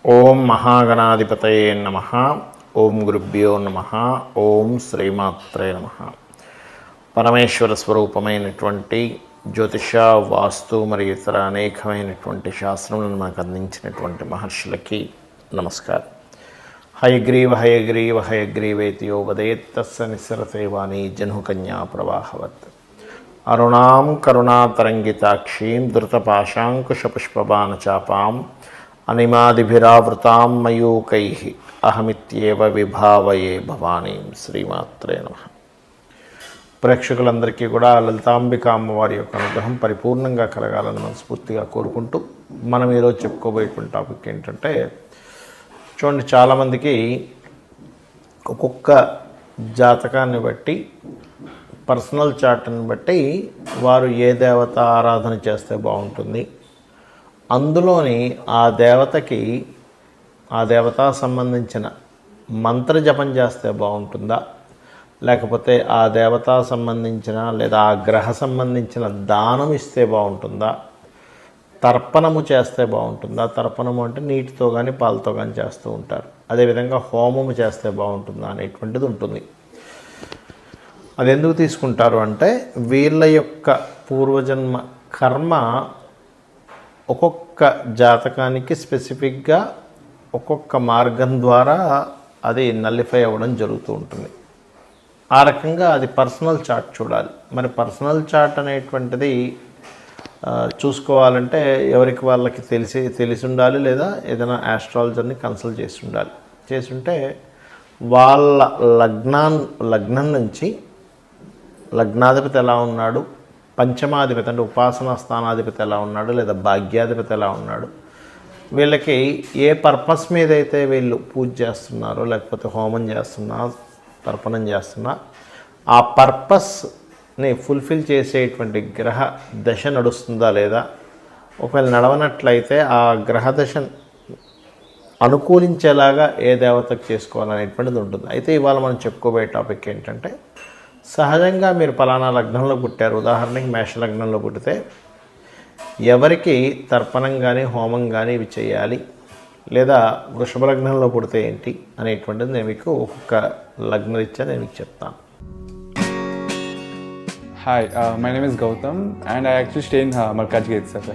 ఓం మహాగణాధిపతయే నమః. ఓం గురుభ్యో నమః. ఓం శ్రీమాత్రే నమః. పరమేశ్వర స్వరూపమైనటువంటి జ్యోతిష, వాస్తు మరియు ఇతర అనేకమైనటువంటి శాస్త్రములను మనకు అందించినటువంటి మహర్షులకి నమస్కారం. హయగ్రీవ హయగ్రీవ హయగ్రీవేతి యో వదేత్ తస్య నిస్సరతే వాణి జహ్నుకన్యా ప్రవాహవత్. అరుణాం కరుణాతరంగితాక్షీం ధృతపాశాంకుశపుష్పబాణచాపాం అనిమాదిభిరావృతాం మయూకైః అహమిత్యేవ విభావయే భవానీం. శ్రీమాత్రే నమః. ప్రేక్షకులందరికీ కూడా లలితాంబిక అమ్మవారి యొక్క అనుగ్రహం పరిపూర్ణంగా కలగాలని మనస్ఫూర్తిగా కోరుకుంటూ మనం ఈరోజు చెప్పుకోబోయేటువంటి టాపిక్ ఏంటంటే, చూడండి, చాలామందికి ఒక్కొక్క జాతకాన్ని బట్టి, పర్సనల్ చార్ట్ని బట్టి వారు ఏ దేవత ఆరాధన చేస్తే బాగుంటుంది, అందులోని ఆ దేవతకి ఆ దేవత సంబంధించిన మంత్ర జపం చేస్తే బాగుంటుందా, లేకపోతే ఆ దేవత సంబంధించిన లేదా ఆ గ్రహ సంబంధించిన దానం ఇస్తే బాగుంటుందా, తర్పణము చేస్తే బాగుంటుందా. తర్పణము అంటే నీటితో కానీ పాలతో కానీ చేస్తూ ఉంటారు. అదేవిధంగా హోమము చేస్తే బాగుంటుందా అనేటువంటిది ఉంటుంది. అది ఎందుకు తీసుకుంటారు అంటే, వీళ్ళ యొక్క పూర్వజన్మ కర్మ ఒక్కొక్క జాతకానికి స్పెసిఫిక్గా ఒక్కొక్క మార్గం ద్వారా అది నల్లిఫై అవ్వడం జరుగుతూ ఉంటుంది. ఆ రకంగా అది పర్సనల్ చార్ట్ చూడాలి. మరి పర్సనల్ చార్ట్ అనేటువంటిది చూసుకోవాలంటే ఎవరికి వాళ్ళకి తెలిసి ఉండాలి, లేదా ఏదైనా ఆస్ట్రాలజర్ని కన్సల్ట్ చేసి ఉంటే వాళ్ళ లగ్నం నుంచి లగ్నాధిపతి ఎలా ఉన్నాడు, పంచమాధిపతి అంటే ఉపాసనా స్థానాధిపతి ఎలా ఉన్నాడు, లేదా భాగ్యాధిపతి ఎలా ఉన్నాడు, వీళ్ళకి ఏ పర్పస్ మీద అయితే వీళ్ళు పూజ చేస్తున్నారో, లేకపోతే హోమం చేస్తున్నా, తర్పణం చేస్తున్నా, ఆ పర్పస్ని ఫుల్ఫిల్ చేసేటువంటి గ్రహ దశ నడుస్తుందా లేదా, ఒకవేళ నడవనట్లయితే ఆ గ్రహ దశ అనుకూలించేలాగా ఏ దేవతకు చేసుకోవాలనేటువంటిది ఉంటుంది. అయితే ఇవాళ మనం చెప్పుకోబోయే టాపిక్ ఏంటంటే, సహజంగా మీరు పలానా లగ్నంలో పుట్టారు, ఉదాహరణకి మేష లగ్నంలో పుట్టితే ఎవరికి తర్పణం కానీ హోమం కానీ ఇవి చేయాలి, లేదా వృషభ లగ్నంలో పుడితే ఏంటి అనేటువంటిది నేను మీకు ఒక్కొక్క లగ్నరీత్యా నేను మీకు చెప్తాను. Hi, my name is Gautam and I actually stay in Malkajgiri itself.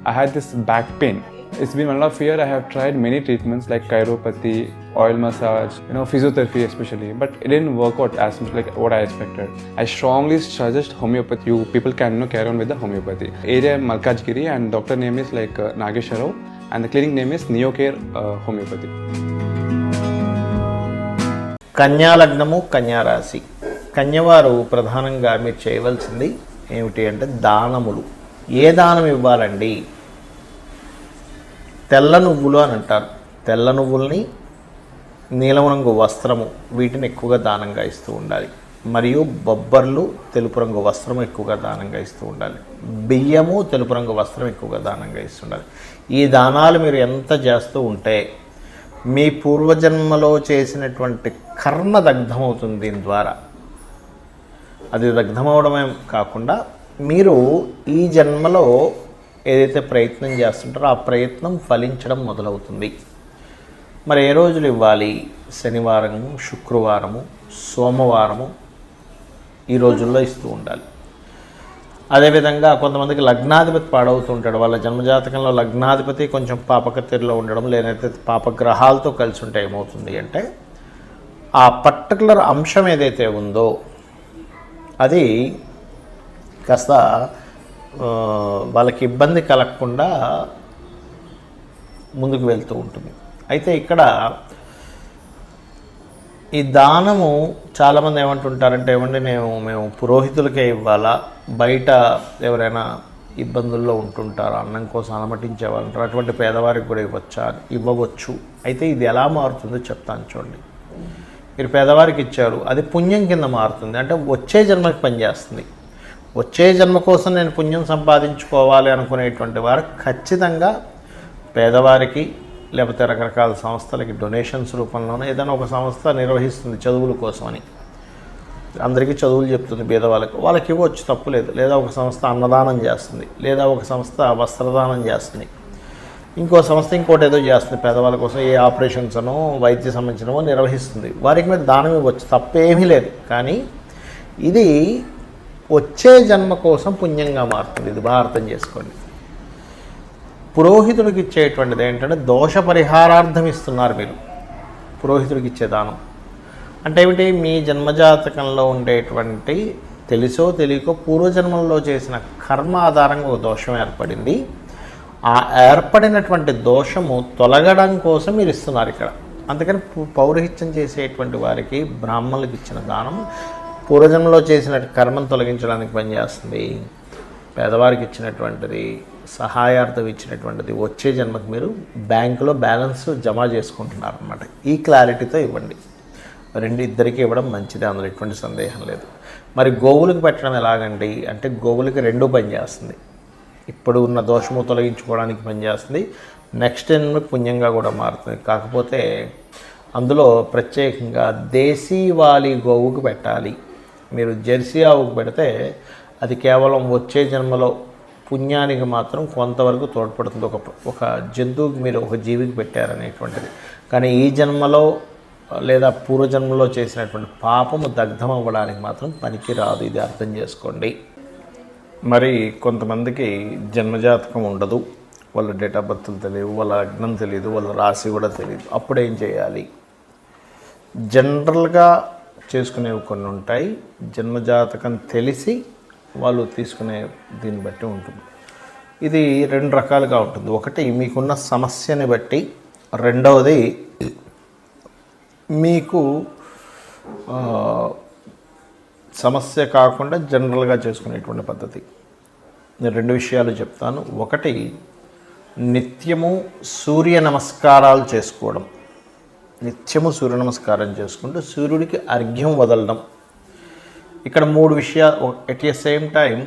I had this back pain. It's been 1.5 years. I have tried many treatments like chiropathy, oil massage, physiotherapy especially, but it didn't work out as much like what I expected. I strongly suggest homeopathy. You people can carry on with the homeopathy. Area Malkajgiri and doctor name is Nageswar Rao and the clinic name is Neocare Homeopathy. కన్యా లగ్నము, కన్యా రాశి. కన్యవారు ప్రధానంగా మీరు చేయవలసింది ఏమిటి అంటే దానములు. ఏ దానం ఇవ్వాలండి? తెల్ల నువ్వులు అని అంటారు. తెల్ల నువ్వుల్ని, నీలం రంగు వస్త్రము, వీటిని ఎక్కువగా దానంగా ఇస్తూ ఉండాలి. మరియు బొబ్బర్లు, తెలుపు రంగు వస్త్రం ఎక్కువగా దానంగా ఇస్తూ ఉండాలి. బియ్యము, తెలుపు రంగు వస్త్రం ఎక్కువగా దానంగా ఇస్తుండాలి. ఈ దానాలు మీరు ఎంత చేస్తూ ఉంటే మీ పూర్వజన్మలో చేసినటువంటి కర్మ దగ్ధమవుతుంది. దీని ద్వారా అది దగ్ధమవడమే కాకుండా మీరు ఈ జన్మలో ఏదైతే ప్రయత్నం చేస్తుంటారో ఆ ప్రయత్నం ఫలించడం మొదలవుతుంది. మరి ఏ రోజులు ఇవ్వాలి? శనివారము, శుక్రవారము, సోమవారము, ఈ రోజుల్లో ఇస్తూ ఉండాలి. అదేవిధంగా కొంతమందికి లగ్నాధిపతి పాడవుతుంటాడు. వాళ్ళ జన్మజాతకంలో లగ్నాధిపతి కొంచెం పాపకత్తిరిలో ఉండడం, లేదంటే పాపగ్రహాలతో కలిసి ఉంటే ఏమవుతుంది అంటే, ఆ పర్టికులర్ అంశం ఏదైతే ఉందో అది కాస్త వాళ్ళకి ఇబ్బంది కలగకుండా ముందుకు వెళ్తూ ఉంటుంది. అయితే ఇక్కడ ఈ దానము చాలామంది ఏమంటుంటారంటే, ఏమండి మేము పురోహితులకే ఇవ్వాలా, బయట ఎవరైనా ఇబ్బందుల్లో ఉంటుంటారు, అన్నం కోసం అలమటించే వాళ్ళు ఉంటారు, అటువంటి పేదవారికి కూడా ఇవ్వవచ్చు. అయితే ఇది ఎలా మారుతుందో చెప్తాను చూడండి. మీరు పేదవారికి ఇచ్చారు, అది పుణ్యం కింద మారుతుంది. అంటే వచ్చే జన్మకి పనిచేస్తుంది. వచ్చే జన్మ కోసం నేను పుణ్యం సంపాదించుకోవాలి అనుకునేటువంటి వారు ఖచ్చితంగా పేదవారికి, లేకపోతే రకరకాల సంస్థలకి డొనేషన్స్ రూపంలోనే ఏదైనా ఒక సంస్థ నిర్వహిస్తుంది చదువుల కోసమని, అందరికీ చదువులు చెప్తుంది వాళ్ళకి ఇవ్వచ్చు, తప్పులేదు. లేదా ఒక సంస్థ అన్నదానం చేస్తుంది, లేదా ఒక సంస్థ వస్త్రదానం చేస్తుంది, ఇంకో సంస్థ ఇంకోటి ఏదో చేస్తుంది, పేదవాళ్ళ కోసం ఏ ఆపరేషన్స్ అనో వైద్య సంబంధించినవో నిర్వహిస్తుంది. వారికి మీరు దానం ఇవ్వచ్చు, తప్పేమీ లేదు. కానీ ఇది వచ్చే జన్మ కోసం పుణ్యంగా మారుతుంది. ఇది బాగా అర్థం చేసుకోండి. పురోహితుడికి ఇచ్చేటువంటిది ఏంటంటే దోష పరిహారార్థం ఇస్తున్నారు మీరు. పురోహితుడికి ఇచ్చే దానం అంటే ఏమిటి? మీ జన్మజాతకంలో ఉండేటువంటి తెలుసో తెలియకో పూర్వజన్మల్లో చేసిన కర్మ ఆధారంగా ఒక దోషం ఏర్పడింది. ఆ ఏర్పడినటువంటి దోషము తొలగడం కోసం మీరు ఇస్తున్నారు ఇక్కడ. అందుకని పౌరోహిత్యం చేసేటువంటి వారికి బ్రాహ్మణులకు ఇచ్చిన దానం పూర్వజన్మలో చేసిన కర్మను తొలగించడానికి పనిచేస్తుంది. పేదవారికి ఇచ్చినటువంటిది, సహాయార్థం ఇచ్చినటువంటిది వచ్చే జన్మకు మీరు బ్యాంకులో బ్యాలెన్స్ జమ చేసుకుంటున్నారు అన్నమాట. ఈ క్లారిటీతో ఇవ్వండి. ఇద్దరికి ఇవ్వడం మంచిది, అందులో ఎటువంటి సందేహం లేదు. మరి గోవులకు పెట్టడం ఎలాగండి అంటే గోవులకి రెండూ పనిచేస్తుంది. ఇప్పుడు ఉన్న దోషము తొలగించుకోవడానికి పనిచేస్తుంది, నెక్స్ట్ జన్మకు పుణ్యంగా కూడా మారుతుంది. కాకపోతే అందులో ప్రత్యేకంగా దేశీవాలి గోవుకు పెట్టాలి. మీరు జెర్సీ ఆవుకు పెడితే అది కేవలం వచ్చే జన్మలో పుణ్యానికి మాత్రం కొంతవరకు తోడ్పడుతుంది. ఒక జంతువుకి మీరు ఒక జీవికి పెట్టారనేటువంటిది. కానీ ఈ జన్మలో లేదా పూర్వజన్మలో చేసినటువంటి పాపము దగ్ధం అవ్వడానికి మాత్రం పనికి రాదు. ఇది అర్థం చేసుకోండి. మరి కొంతమందికి జన్మజాతకం ఉండదు, వాళ్ళ డేట్ ఆఫ్ బర్త్లు తెలియదు, వాళ్ళ లగ్నం తెలియదు, వాళ్ళ రాశి కూడా తెలియదు. అప్పుడు ఏం చేయాలి? జనరల్గా చేసుకునేవి కొన్ని ఉంటాయి. జన్మజాతకం తెలిసి వాళ్ళు తీసుకునే దీన్ని బట్టి ఉంటుంది. ఇది రెండు రకాలుగా ఉంటుంది. ఒకటి మీకున్న సమస్యని బట్టి, రెండవది మీకు సమస్య కాకుండా జనరల్గా చేసుకునేటువంటి పద్ధతి. నేను రెండు విషయాలు చెప్తాను. ఒకటి, నిత్యము సూర్య నమస్కారాలు చేసుకోవడం. నిత్యము సూర్య నమస్కారం చేసుకుంటూ సూర్యుడికి అర్ఘ్యం వదలడం. ఇక్కడ మూడు విషయాలు ఎట్ ఎ సేమ్ టైం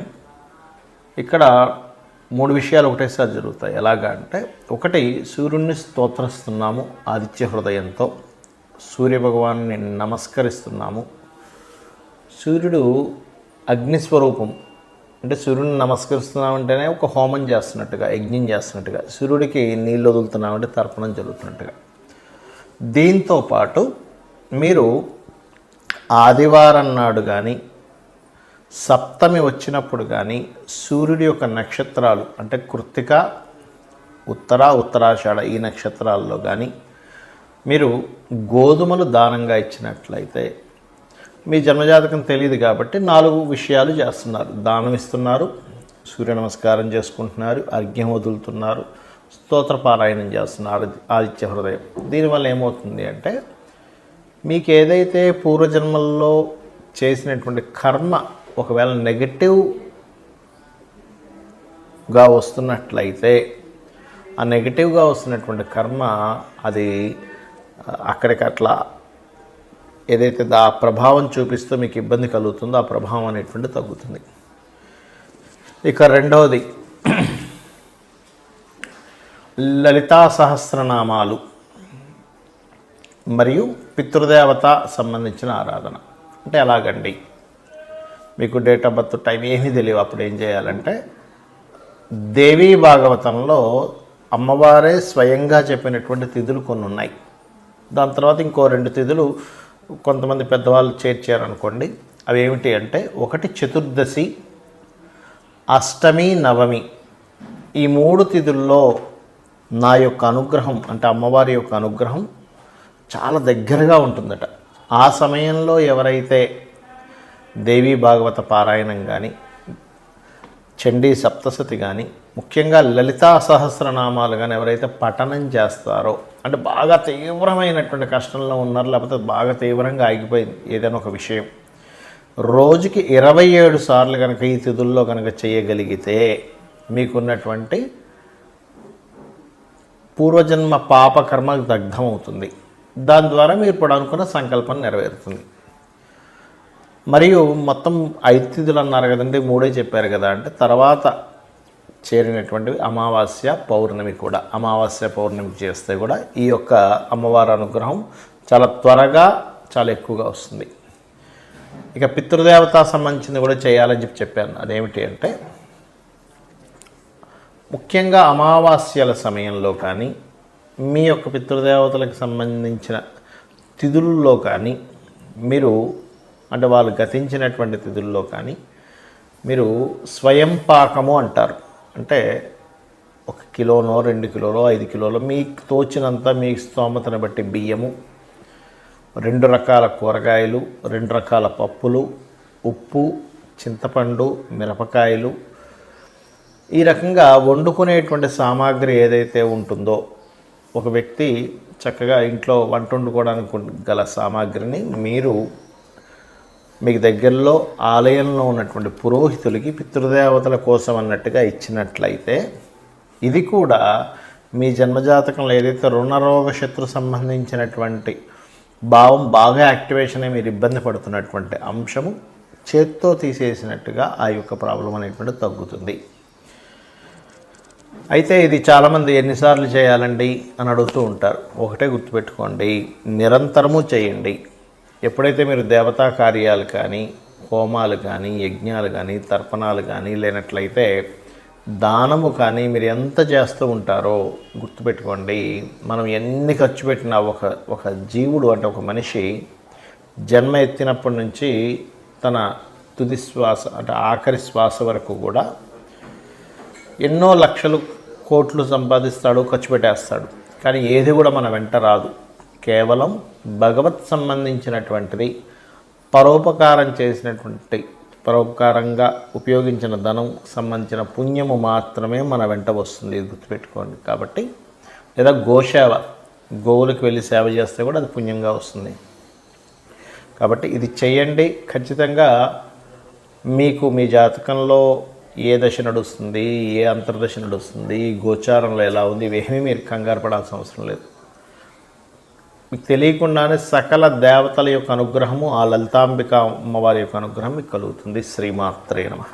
ఇక్కడ మూడు విషయాలు ఒకటేసారి జరుగుతాయి. ఎలాగా అంటే, ఒకటి, సూర్యుడిని స్తోత్రిస్తున్నాము ఆదిత్య హృదయంతో, సూర్యభగవాన్ని నమస్కరిస్తున్నాము. సూర్యుడు అగ్నిస్వరూపం అంటే సూర్యుడిని నమస్కరిస్తున్నామంటేనే ఒక హోమం చేస్తున్నట్టుగా, యజ్ఞం చేస్తున్నట్టుగా, సూర్యుడికి నీళ్ళు వదులుతున్నామంటే తర్పణం జరుగుతున్నట్టుగా. దీంతో పాటు మీరు ఆదివారం నాడు కానీ సప్తమి వచ్చినప్పుడు కానీ సూర్యుడి యొక్క నక్షత్రాలు అంటే కృత్తిక, ఉత్తరాషాఢ ఈ నక్షత్రాల్లో కానీ మీరు గోధుమలు దానంగా ఇచ్చినట్లయితే, మీ జన్మజాతకం తెలియదు కాబట్టి 4 విషయాలు చేస్తున్నారు. దానం ఇస్తున్నారు, సూర్య నమస్కారం చేసుకుంటున్నారు, అర్ఘ్యం వదులుతున్నారు, స్తోత్రపారాయణం చేస్తున్నారు ఆదిత్య హృదయం. దీనివల్ల ఏమవుతుంది అంటే, మీకు ఏదైతే పూర్వజన్మల్లో చేసినటువంటి కర్మ ఒకవేళ నెగటివ్గా వస్తున్నట్లయితే, ఆ నెగటివ్గా వస్తున్నటువంటి కర్మ అది అక్కడికి అట్లా ఏదైతే ఆ ప్రభావం చూపిస్తూ మీకు ఇబ్బంది కలుగుతుందో ఆ ప్రభావం అనేటువంటి తగ్గుతుంది. ఇక రెండవది, లలితా సహస్రనామాలు మరియు పితృదేవత సంబంధించిన ఆరాధన. అంటే ఎలాగండి? మీకు డేట్ ఆఫ్ బర్త్ టైం ఏమీ తెలియదు. అప్పుడు ఏం చేయాలంటే, దేవీ భాగవతంలో అమ్మవారే స్వయంగా చెప్పినటువంటి తిథులు కొన్ని ఉన్నాయి. దాని తర్వాత ఇంకో 2 తిథులు కొంతమంది పెద్దవాళ్ళు చేర్చారనుకోండి. అవి ఏమిటి అంటే, ఒకటి చతుర్దశి, అష్టమి, నవమి. ఈ 3 తిథుల్లో నా యొక్క అనుగ్రహం అంటే అమ్మవారి యొక్క అనుగ్రహం చాలా దగ్గరగా ఉంటుందట. ఆ సమయంలో ఎవరైతే దేవీ భాగవత పారాయణం కానీ, చండీ సప్తశతి కానీ, ముఖ్యంగా లలితా సహస్రనామాలు కానీ ఎవరైతే పఠనం చేస్తారో, అంటే బాగా తీవ్రమైనటువంటి కష్టంలో ఉన్నారు, లేకపోతే బాగా తీవ్రంగా ఆగిపోయింది ఏదైనా ఒక విషయం, రోజుకి 27 సార్లు కనుక ఈ తిథుల్లో కనుక చేయగలిగితే మీకున్నటువంటి పూర్వజన్మ పాపకర్మ దగ్ధం అవుతుంది. దాని ద్వారా మీరు ఇప్పుడు అనుకున్న సంకల్పం నెరవేరుతుంది. మరియు మొత్తం 5 తిథులు అన్నారు కదండి, 3 చెప్పారు కదా. అంటే తర్వాత చేరినటువంటివి అమావాస్య, పౌర్ణమి కూడా. అమావాస్య, పౌర్ణమి చేస్తే కూడా ఈ యొక్క అమ్మవారి అనుగ్రహం చాలా త్వరగా చాలా ఎక్కువగా వస్తుంది. ఇక పితృదేవత సంబంధించింది కూడా చేయాలని చెప్పాను. అదేమిటి అంటే, ముఖ్యంగా అమావాస్యల సమయంలో కానీ మీ యొక్క పితృదేవతలకు సంబంధించిన తిథుల్లో కానీ మీరు అంటే వాళ్ళు గతించినటువంటి తిథుల్లో కానీ మీరు స్వయం పాకము అంటారు. అంటే 1 కిలోనో 2 కిలోలో 5 కిలోలో మీకు తోచినంత మీ స్తోమతను బట్టి బియ్యము, 2 రకాల కూరగాయలు, 2 రకాల పప్పులు, ఉప్పు, చింతపండు, మిరపకాయలు, ఈ రకంగా వండుకునేటువంటి సామాగ్రి ఏదైతే ఉంటుందో ఒక వ్యక్తి చక్కగా ఇంట్లో వంట వండుకోవడానికి గల సామాగ్రిని మీరు మీకు దగ్గరలో ఆలయంలో ఉన్నటువంటి పురోహితులకి పితృదేవతల కోసం అన్నట్టుగా ఇచ్చినట్లయితే ఇది కూడా మీ జన్మజాతకంలో ఏదైతే రుణరోగ శత్రు సంబంధించినటువంటి భావం బాగా యాక్టివేషన్ అయి మీరు ఇబ్బంది పడుతున్నటువంటి అంశము చేత్తో తీసేసినట్టుగా ఆ యొక్క ప్రాబ్లం అనేటువంటిది తగ్గుతుంది. అయితే ఇది చాలామంది ఎన్నిసార్లు చేయాలండి అని అడుగుతూ ఉంటారు. ఒకటే గుర్తుపెట్టుకోండి, నిరంతరము చేయండి. ఎప్పుడైతే మీరు దేవతా కార్యాలు కానీ, హోమాలు కానీ, యజ్ఞాలు కానీ, తర్పణాలు కానీ లేనట్లయితే దానము కానీ మీరు ఎంత చేస్తూ ఉంటారో గుర్తుపెట్టుకోండి, మనం ఎన్ని ఖర్చు పెట్టినా ఒక జీవుడు అంటే ఒక మనిషి జన్మ ఎత్తినప్పటి నుంచి తన తుది శ్వాస అంటే ఆఖరి శ్వాస వరకు కూడా ఎన్నో లక్షలు కోట్లు సంపాదిస్తాడు, ఖర్చు పెట్టేస్తాడు. కానీ ఏది కూడా మన వెంట రాదు. కేవలం భగవత్ సంబంధించినటువంటిది పరోపకారం చేసినటువంటి పరోపకారంగా ఉపయోగించిన ధనం సంబంధించిన పుణ్యము మాత్రమే మన వెంట వస్తుంది. ఇది గుర్తుపెట్టుకోండి. కాబట్టి లేదా గోసేవ, గోవులకు వెళ్ళి సేవ చేస్తే కూడా అది పుణ్యంగా వస్తుంది. కాబట్టి ఇది చేయండి. ఖచ్చితంగా మీకు మీ జాతకంలో ఏ దశ నడుస్తుంది, ఏ అంతర్దశ నడుస్తుంది, గోచారంలో ఎలా ఉంది, ఇవేమీ మీరు కంగారు పడాల్సిన అవసరం లేదు. మీకు తెలియకుండానే సకల దేవతల యొక్క అనుగ్రహము, ఆ లలితాంబిక అమ్మవారి యొక్క అనుగ్రహం మీకు కలుగుతుంది. శ్రీమాత్రే నమః.